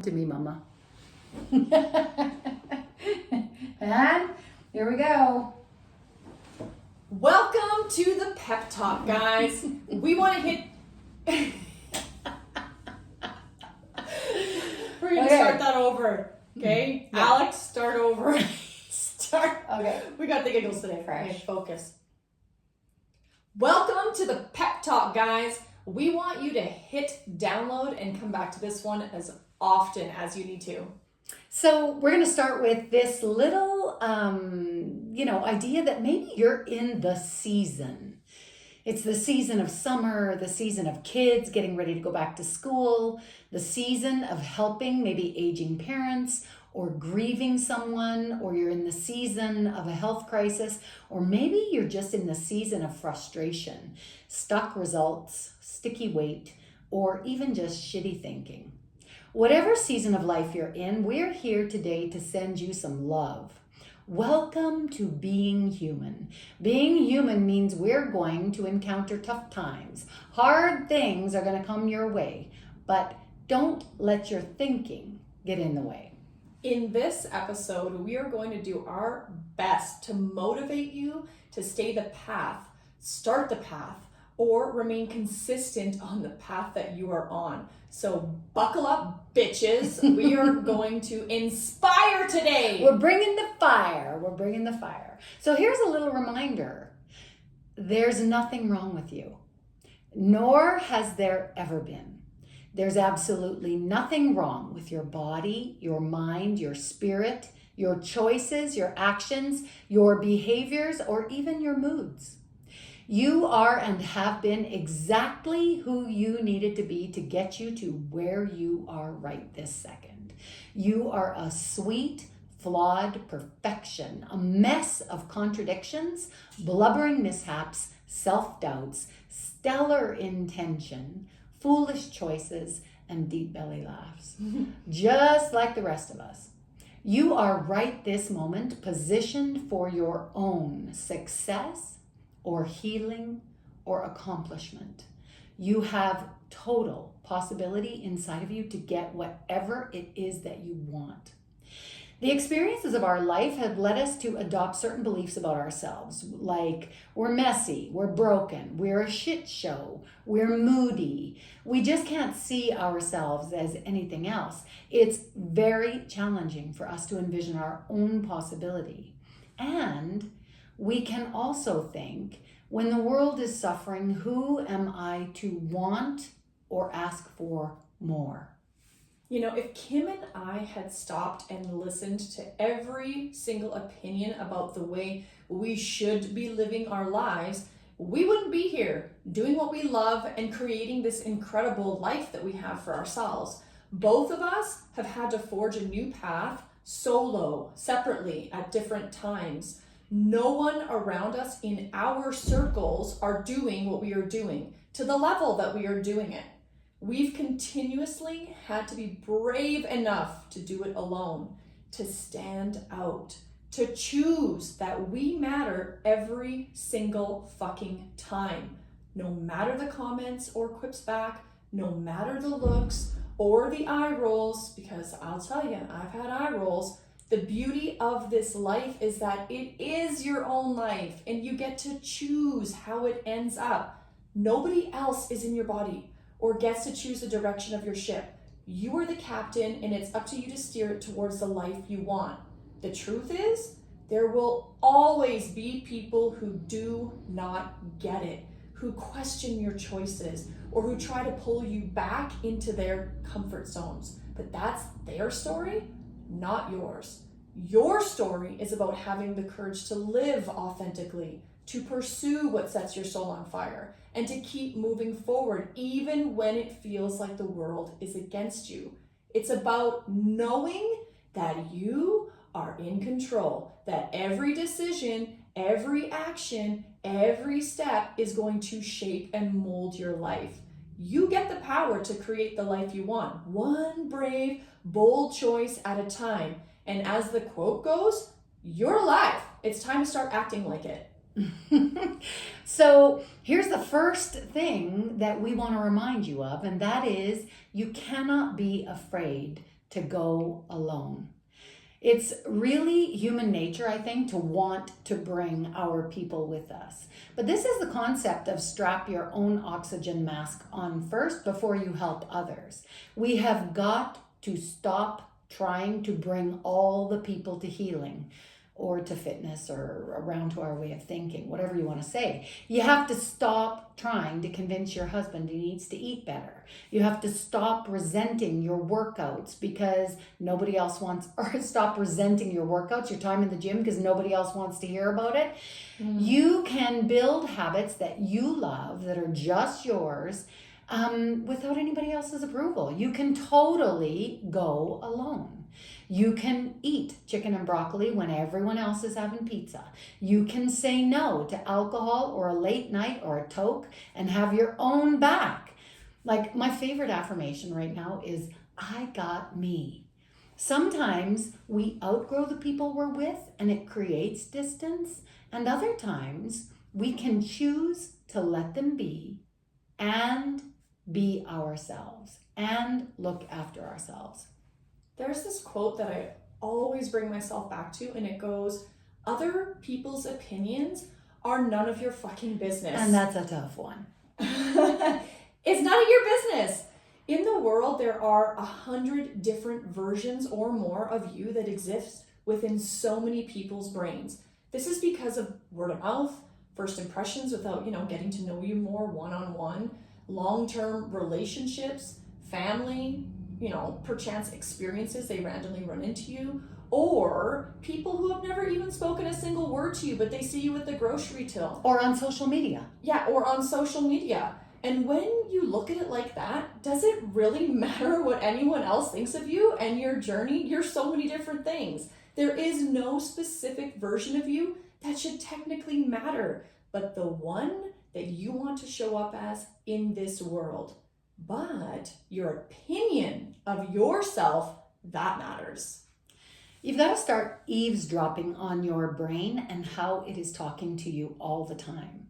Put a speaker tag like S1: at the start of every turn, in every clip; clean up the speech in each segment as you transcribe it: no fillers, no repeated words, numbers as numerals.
S1: To me, Mama. And here we go.
S2: Welcome to the Pep Talk, guys. We want to hit. We're going to start that over, okay? Yeah. Alex, start over.
S1: Okay.
S2: We got the giggles today.
S1: Fresh.
S2: Okay, focus. Welcome to the Pep Talk, guys. We want you to hit download and come back to this one as often as you need to.
S1: So we're going to start with this little, idea that maybe you're in the season. It's the season of summer, the season of kids getting ready to go back to school, the season of helping maybe aging parents or grieving someone, or you're in the season of a health crisis, or maybe you're just in the season of frustration, stuck results, sticky weight, or even just shitty thinking. Whatever season of life you're in, we're here today to send you some love. Welcome to being human. Being human means we're going to encounter tough times. Hard things are going to come your way, but don't let your thinking get in the way.
S2: In this episode, we are going to do our best to motivate you to stay the path, start the path, or remain consistent on the path that you are on. So buckle up, bitches. We are going to inspire today.
S1: We're bringing the fire. So here's a little reminder. There's nothing wrong with you, nor has there ever been. There's absolutely nothing wrong with your body, your mind, your spirit, your choices, your actions, your behaviors, or even your moods. You are and have been exactly who you needed to be to get you to where you are right this second. You are a sweet, flawed perfection, a mess of contradictions, blubbering mishaps, self-doubts, stellar intention, foolish choices, and deep belly laughs. Just like the rest of us. You are right this moment positioned for your own success, or healing, or accomplishment. You have total possibility inside of you to get whatever it is that you want. The experiences of our life have led us to adopt certain beliefs about ourselves, like we're messy, we're broken, we're a shit show, we're moody. We just can't see ourselves as anything else. It's very challenging for us to envision our own possibility. And we can also think, when the world is suffering, who am I to want or ask for more?
S2: You know, if Kim and I had stopped and listened to every single opinion about the way we should be living our lives, we wouldn't be here doing what we love and creating this incredible life that we have for ourselves. Both of us have had to forge a new path solo, separately, at different times. No one around us in our circles are doing what we are doing to the level that we are doing it. We've continuously had to be brave enough to do it alone, to stand out, to choose that we matter every single fucking time. No matter the comments or quips back, no matter the looks or the eye rolls, because I'll tell you, I've had eye rolls. The beauty of this life is that it is your own life and you get to choose how it ends up. Nobody else is in your body or gets to choose the direction of your ship. You are the captain and it's up to you to steer it towards the life you want. The truth is, there will always be people who do not get it, who question your choices, or who try to pull you back into their comfort zones. But that's their story, not yours. Your story is about having the courage to live authentically, to pursue what sets your soul on fire, and to keep moving forward even when it feels like the world is against you. It's about knowing that you are in control, that every decision, every action, every step is going to shape and mold your life. You get the power to create the life you want, one brave, bold choice at a time. And as the quote goes, you're alive. It's time to start acting like it.
S1: So here's the first thing that we want to remind you of, and that is you cannot be afraid to go alone. It's really human nature, I think, to want to bring our people with us. But this is the concept of strap your own oxygen mask on first before you help others. We have got to stop trying to bring all the people to healing or to fitness or around to our way of thinking, whatever you want to say. You have to stop trying to convince your husband he needs to eat better. You have to stop resenting your workouts because nobody else wants, or stop resenting your workouts, your time in the gym, because nobody else wants to hear about it. You can build habits that you love, that are just yours, without anybody else's approval. You can totally go alone. You can eat chicken and broccoli when everyone else is having pizza. You can say no to alcohol or a late night or a toke and have your own back. Like, my favorite affirmation right now is, I got me. Sometimes we outgrow the people we're with and it creates distance. And other times we can choose to let them be and be ourselves and look after ourselves.
S2: There's this quote that I always bring myself back to, and it goes, other people's opinions are none of your fucking business.
S1: And that's a tough one.
S2: It's none of your business. In the world, there are 100 different versions or more of you that exist within so many people's brains. This is because of word of mouth, first impressions without, getting to know you more one-on-one, long-term relationships, family, perchance experiences they randomly run into you, or people who have never even spoken a single word to you, but they see you at the grocery till.
S1: Or on social media.
S2: Yeah, or on social media. And when you look at it like that, does it really matter what anyone else thinks of you and your journey? You're so many different things. There is no specific version of you that should technically matter, but the one that you want to show up as in this world. But your opinion of yourself, that matters.
S1: You've got to start eavesdropping on your brain and how it is talking to you all the time.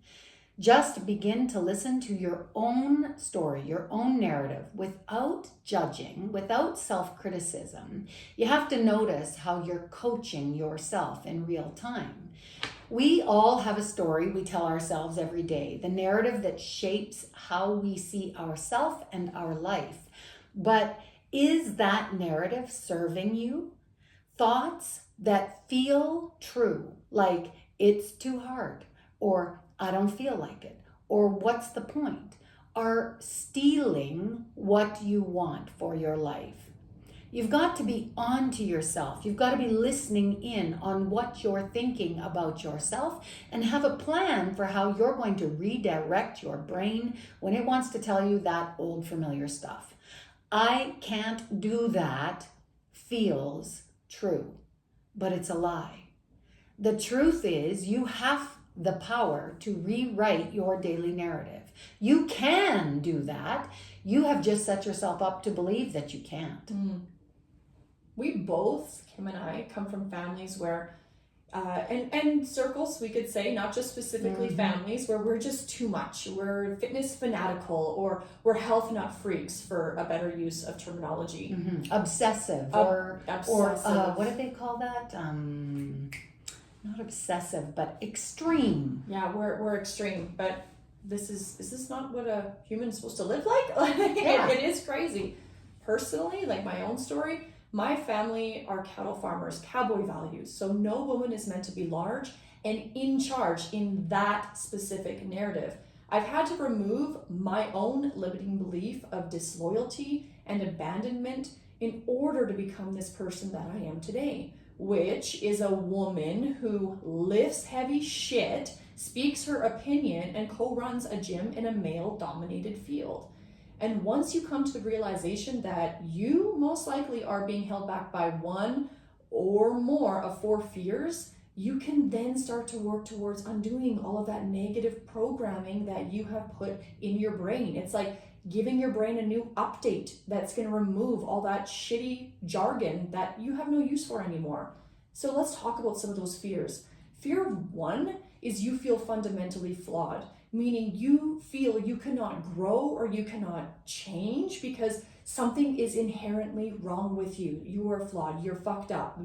S1: Just begin to listen to your own story, your own narrative, without judging, without self-criticism. You have to notice how you're coaching yourself in real time. We all have a story we tell ourselves every day, the narrative that shapes how we see ourselves and our life. But is that narrative serving you? Thoughts that feel true, like it's too hard, or I don't feel like it, or what's the point, are stealing what you want for your life. You've got to be on to yourself. You've got to be listening in on what you're thinking about yourself and have a plan for how you're going to redirect your brain when it wants to tell you that old familiar stuff. I can't do that feels true, but it's a lie. The truth is you have the power to rewrite your daily narrative. You can do that. You have just set yourself up to believe that you can't.
S2: We both, Kim and I, come from families where, and circles, we could say, not just specifically families, where we're just too much. We're fitness fanatical, or we're health nut freaks, for a better use of terminology.
S1: Obsessive, or what do they call that? Not obsessive, but extreme.
S2: Yeah, we're extreme, but this is not what a human's supposed to live like. It is crazy. Personally, like my own story, my family are cattle farmers, cowboy values. So no woman is meant to be large and in charge in that specific narrative. I've had to remove my own limiting belief of disloyalty and abandonment in order to become this person that I am today, which is a woman who lifts heavy shit, speaks her opinion, and co-runs a gym in a male-dominated field. And once you come to the realization that you most likely are being held back by one or more of 4 fears, you can then start to work towards undoing all of that negative programming that you have put in your brain. It's like giving your brain a new update that's going to remove all that shitty jargon that you have no use for anymore. So let's talk about some of those fears. Fear 1 is you feel fundamentally flawed, meaning you feel you cannot grow or you cannot change because something is inherently wrong with you. You are flawed. You're fucked up.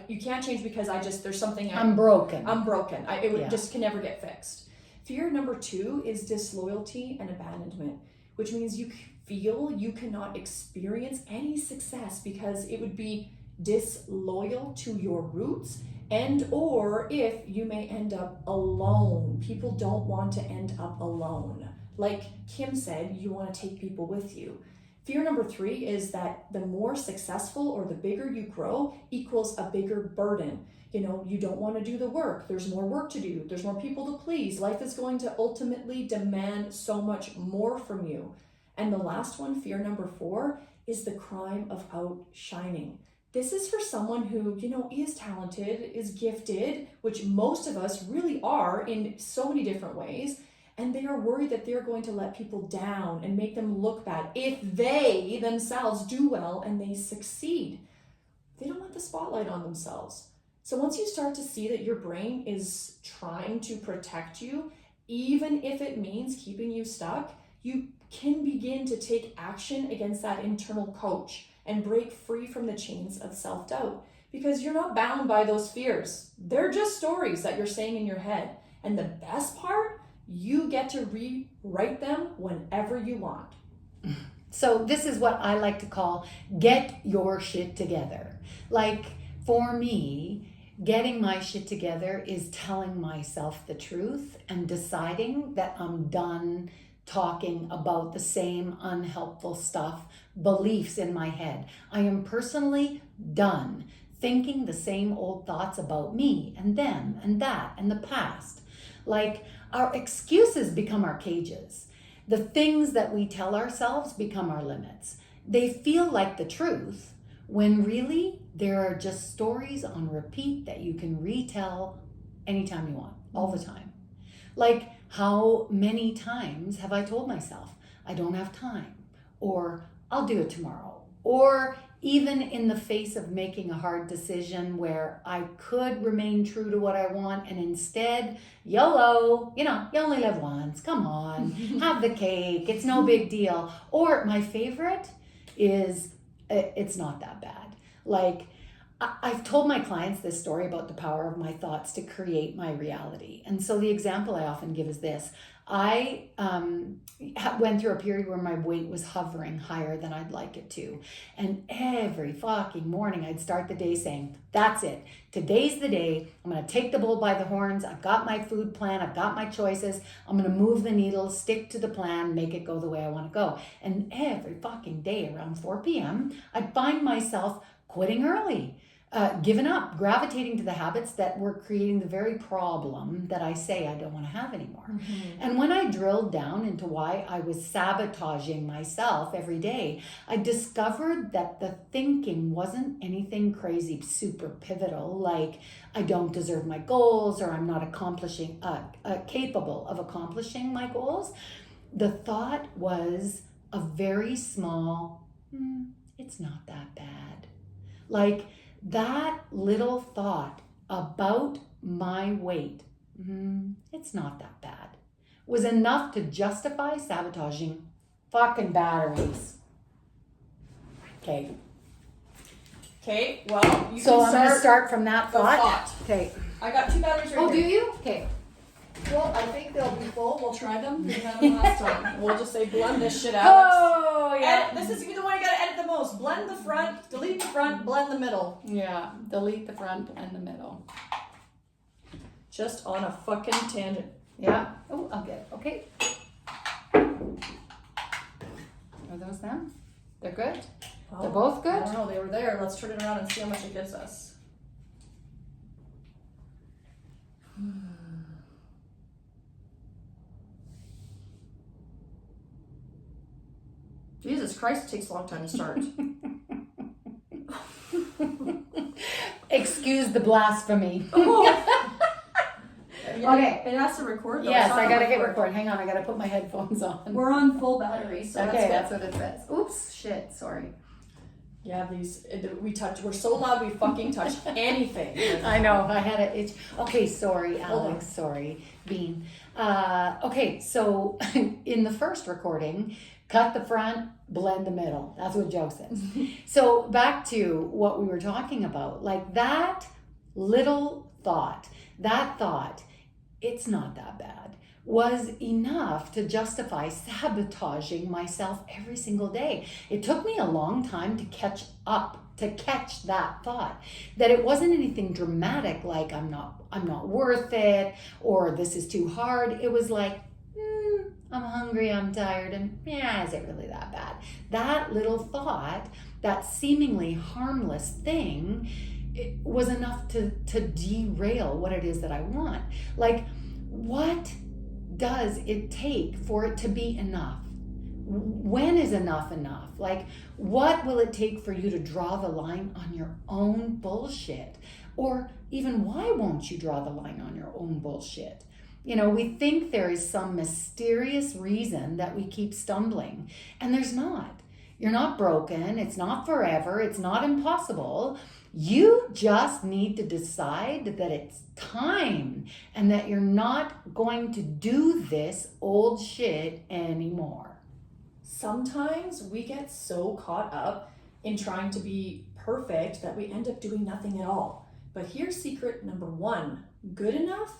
S2: You can't change because there's something.
S1: I'm broken.
S2: I'm broken. Just can never get fixed. Fear number 2 is disloyalty and abandonment, which means you feel you cannot experience any success because it would be disloyal to your roots, and or if you may end up alone. People don't want to end up alone. Like Kim said, you want to take people with you. Fear number 3 is that the more successful or the bigger you grow equals a bigger burden. You don't want to do the work. There's more work to do. There's more people to please. Life is going to ultimately demand so much more from you. And the last one, fear number 4, is the crime of outshining. This is for someone who, is talented, is gifted, which most of us really are in so many different ways. And they are worried that they're going to let people down and make them look bad if they themselves do well and they succeed. They don't want the spotlight on themselves. So once you start to see that your brain is trying to protect you, even if it means keeping you stuck, you can begin to take action against that internal coach and break free from the chains of self-doubt, because you're not bound by those fears. They're just stories that you're saying in your head. And the best part, you get to rewrite them whenever you want.
S1: So this is what I like to call get your shit together. Like for me, getting my shit together is telling myself the truth and deciding that I'm done talking about the same unhelpful stuff, beliefs in my head. I am personally done thinking the same old thoughts about me and them and that and the past. Like our excuses become our cages. The things that we tell ourselves become our limits. They feel like the truth when really there are just stories on repeat that you can retell anytime you want, all the time. Like how many times have I told myself, I don't have time, or I'll do it tomorrow, or even in the face of making a hard decision where I could remain true to what I want and instead, YOLO, you only live once, come on, have the cake, it's no big deal. Or my favorite is, it's not that bad. Like, I've told my clients this story about the power of my thoughts to create my reality. And so the example I often give is this. I went through a period where my weight was hovering higher than I'd like it to. And every fucking morning I'd start the day saying, that's it. Today's the day. I'm going to take the bull by the horns. I've got my food plan. I've got my choices. I'm going to move the needle, stick to the plan, make it go the way I want to go. And every fucking day around 4 p.m., I'd find myself quitting early. Giving up, gravitating to the habits that were creating the very problem that I say I don't want to have anymore. Mm-hmm. And when I drilled down into why I was sabotaging myself every day, I discovered that the thinking wasn't anything crazy, super pivotal, like I don't deserve my goals or I'm not capable of accomplishing my goals. The thought was a very small, it's not that bad. Like, that little thought about my weight, it's not that bad, was enough to justify sabotaging fucking batteries. Okay,
S2: well, you
S1: so
S2: can
S1: I'm going to start from that thought. Okay.
S2: I got 2 batteries right here.
S1: Oh, do you? Okay.
S2: Well, I think they'll be full. We'll try them. We had them last time. We'll just say blend this shit out.
S1: Oh, yeah.
S2: This is the one you gotta edit the most. Blend the front, delete the front, blend the middle.
S1: Yeah, delete the front and the middle.
S2: Just on a fucking tangent.
S1: Yeah. Oh, I'll get it. Okay. Are those them? They're good?
S2: Oh,
S1: They're both good?
S2: I don't know. They were there. Let's turn it around and see how much it gets us. Jesus Christ, it takes a long time to start.
S1: Excuse the blasphemy.
S2: Okay. It has to record though.
S1: Yes, I gotta hit record. Hang on, I gotta put my headphones on.
S2: We're on full battery, so
S1: okay, that's what it says. Oops, shit, sorry.
S2: Yeah, we're so loud we fucking touch anything.
S1: I know, I had an itch. Okay, sorry, Alex, sorry, Bean. Okay, so in the first recording, Cut the front, blend the middle. That's what Joe says. So back to what we were talking about, like that little thought, it's not that bad, was enough to justify sabotaging myself every single day. It took me a long time to catch that thought, that it wasn't anything dramatic like I'm not worth it, or this is too hard. It was like, I'm hungry, I'm tired, and yeah, is it really that bad? That little thought, that seemingly harmless thing, it was enough to derail what it is that I want. Like, what does it take for it to be enough? When is enough enough? Like, what will it take for you to draw the line on your own bullshit? Or even, why won't you draw the line on your own bullshit? You know, we think there is some mysterious reason that we keep stumbling, and there's not. You're not broken. It's not forever. It's not impossible. You just need to decide that it's time and that you're not going to do this old shit anymore.
S2: Sometimes we get so caught up in trying to be perfect that we end up doing nothing at all. But here's secret number 1. Good enough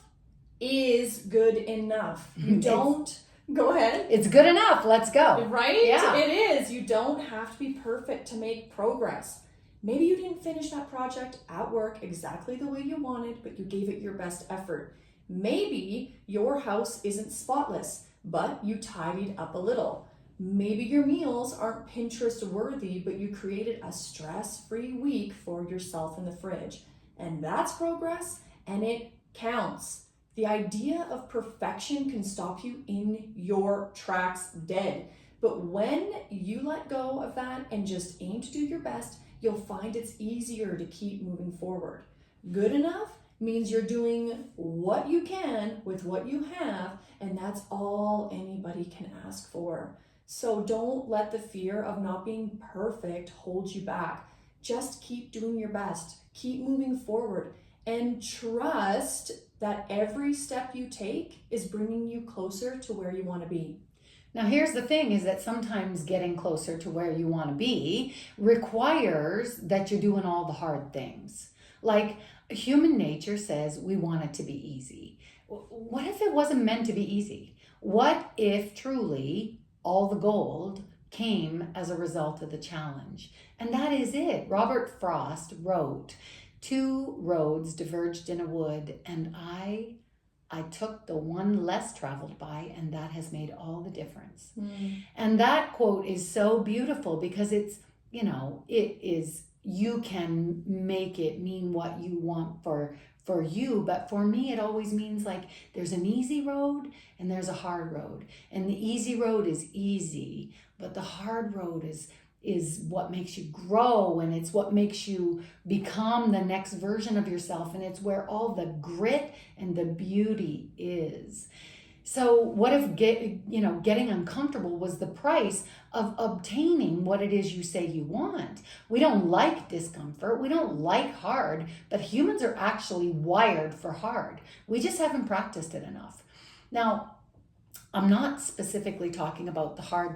S2: is good enough. You don't, go ahead.
S1: It's good enough. Let's go.
S2: Right?
S1: Yeah.
S2: It is. You don't have to be perfect to make progress. Maybe you didn't finish that project at work exactly the way you wanted, but you gave it your best effort. Maybe your house isn't spotless, but you tidied up a little. Maybe your meals aren't Pinterest worthy, but you created a stress-free week for yourself in the fridge. And that's progress, and it counts. The idea of perfection can stop you in your tracks dead. But when you let go of that and just aim to do your best, you'll find it's easier to keep moving forward. Good enough means you're doing what you can with what you have, and that's all anybody can ask for. So don't let the fear of not being perfect hold you back. Just keep doing your best, keep moving forward, and trust that every step you take is bringing you closer to where you want to be.
S1: Now, here's the thing, is that sometimes getting closer to where you want to be requires that you're doing all the hard things. Like, human nature says we want it to be easy. What if it wasn't meant to be easy? What if truly all the gold came as a result of the challenge? And that is it. Robert Frost wrote, 2 roads diverged in a wood, and I took the one less traveled by, and that has made all the difference. And that quote is so beautiful because it's, it is, you can make it mean what you want for you, but for me it always means like there's an easy road and there's a hard road, and the easy road is easy, but the hard road is what makes you grow, and it's what makes you become the next version of yourself, and it's where all the grit and the beauty is. So what if getting uncomfortable was the price of obtaining what it is you say you want? We don't like discomfort, we don't like hard, but humans are actually wired for hard. We just haven't practiced it enough. Now, I'm not specifically talking about the hard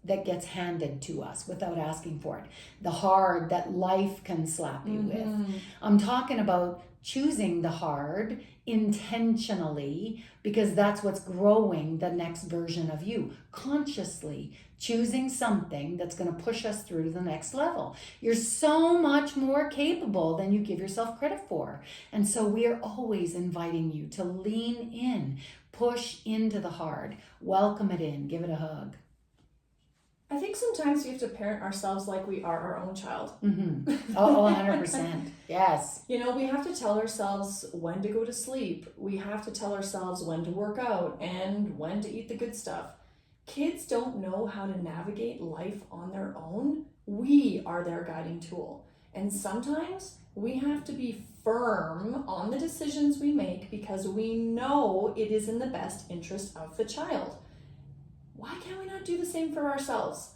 S1: that gets handed to us without asking for it. The hard that life can slap you with. I'm talking about choosing the hard intentionally, because that's what's growing the next version of you. Consciously choosing something that's going to push us through to the next level. You're so much more capable than you give yourself credit for. And so we are always inviting you to lean in. Push into the hard, welcome it in, give it a hug.
S2: I think sometimes we have to parent ourselves like we are our own child.
S1: Oh, 100%. Yes.
S2: We have to tell ourselves when to go to sleep. We have to tell ourselves when to work out and when to eat the good stuff. Kids don't know how to navigate life on their own. We are their guiding tool. And sometimes we have to be firm on the decisions we make because we know it is in the best interest of the child. Why can't we not do the same for ourselves?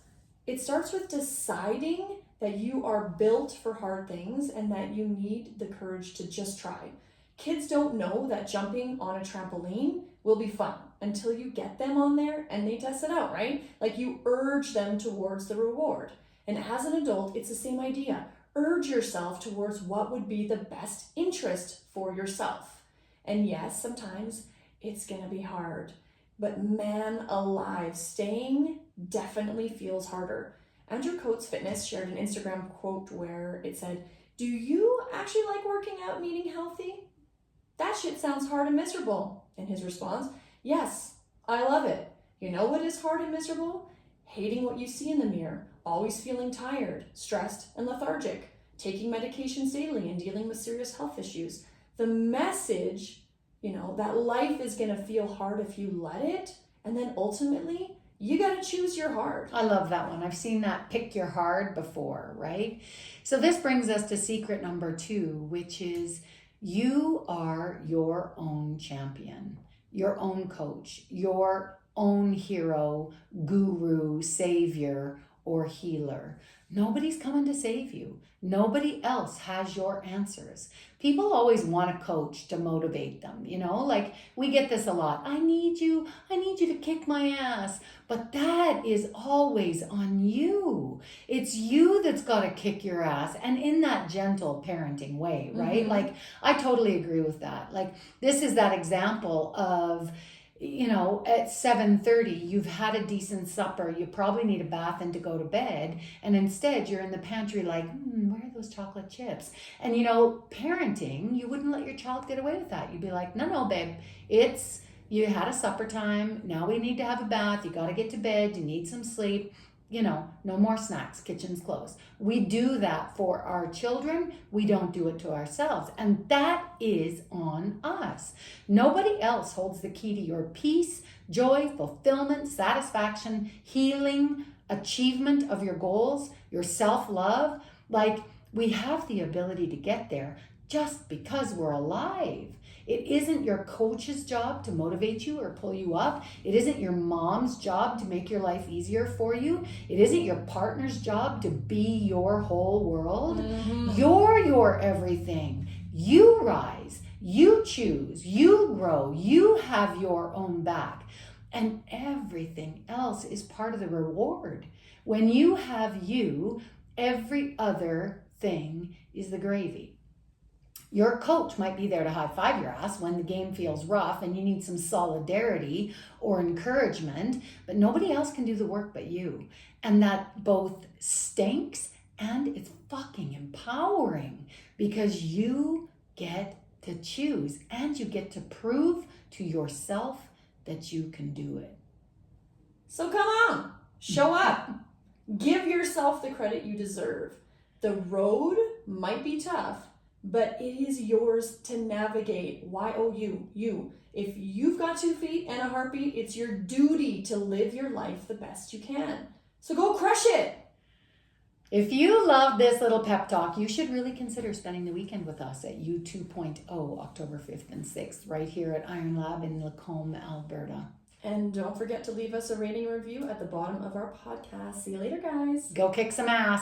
S2: It starts with deciding that you are built for hard things and that you need the courage to just try. Kids don't know that jumping on a trampoline will be fun until you get them on there and they test it out, right? Like you urge them towards the reward. And as an adult, it's the same idea. Urge yourself towards what would be the best interest for yourself. And yes, sometimes it's gonna be hard, but man alive, staying definitely feels harder. Andrew Coates Fitness shared an Instagram quote where it said, "Do you actually like working out and eating healthy? That shit sounds hard and miserable." And his response, "Yes, I love it. You know what is hard and miserable? Hating what you see in the mirror, always feeling tired, stressed, and lethargic, taking medications daily and dealing with serious health issues. The message, that life is gonna feel hard if you let it, and then ultimately, you gotta choose your hard."
S1: I love that one. I've seen that pick your hard before, right? So this brings us to secret number 2, which is you are your own champion, your own coach, your own hero, guru, savior, or healer. Nobody's coming to save you. Nobody else has your answers. People always want a coach to motivate them, like we get this a lot. I need you to kick my ass. But that is always on you. It's you that's got to kick your ass, and in that gentle parenting way, right?
S2: Mm-hmm.
S1: Like, I totally agree with that. Like, this is that example of, at 7:30, you've had a decent supper, you probably need a bath and to go to bed, and instead you're in the pantry like, where are those chocolate chips? And parenting, you wouldn't let your child get away with that. You'd be like, no, babe, you had a supper time, now we need to have a bath, you got to get to bed, you need some sleep. No more snacks, kitchen's closed. We do that for our children. We don't do it to ourselves. And that is on us. Nobody else holds the key to your peace, joy, fulfillment, satisfaction, healing, achievement of your goals, your self-love. Like, we have the ability to get there just because we're alive. It isn't your coach's job to motivate you or pull you up. It isn't your mom's job to make your life easier for you. It isn't your partner's job to be your whole world.
S2: Mm-hmm.
S1: You're your everything. You rise, you choose, you grow, you have your own back. And everything else is part of the reward. When you have you, every other thing is the gravy. Your coach might be there to high-five your ass when the game feels rough and you need some solidarity or encouragement, but nobody else can do the work but you. And that both stinks and it's fucking empowering because you get to choose and you get to prove to yourself that you can do it.
S2: So come on, show up. Give yourself the credit you deserve. The road might be tough, but it is yours to navigate. You. If you've got 2 feet and a heartbeat, it's your duty to live your life the best you can. So go crush it.
S1: If you love this little pep talk, you should really consider spending the weekend with us at U 2.0, October 5th and 6th, right here at Iron Lab in Lacombe, Alberta.
S2: And don't forget to leave us a rating and review at the bottom of our podcast. See you later, guys.
S1: Go kick some ass.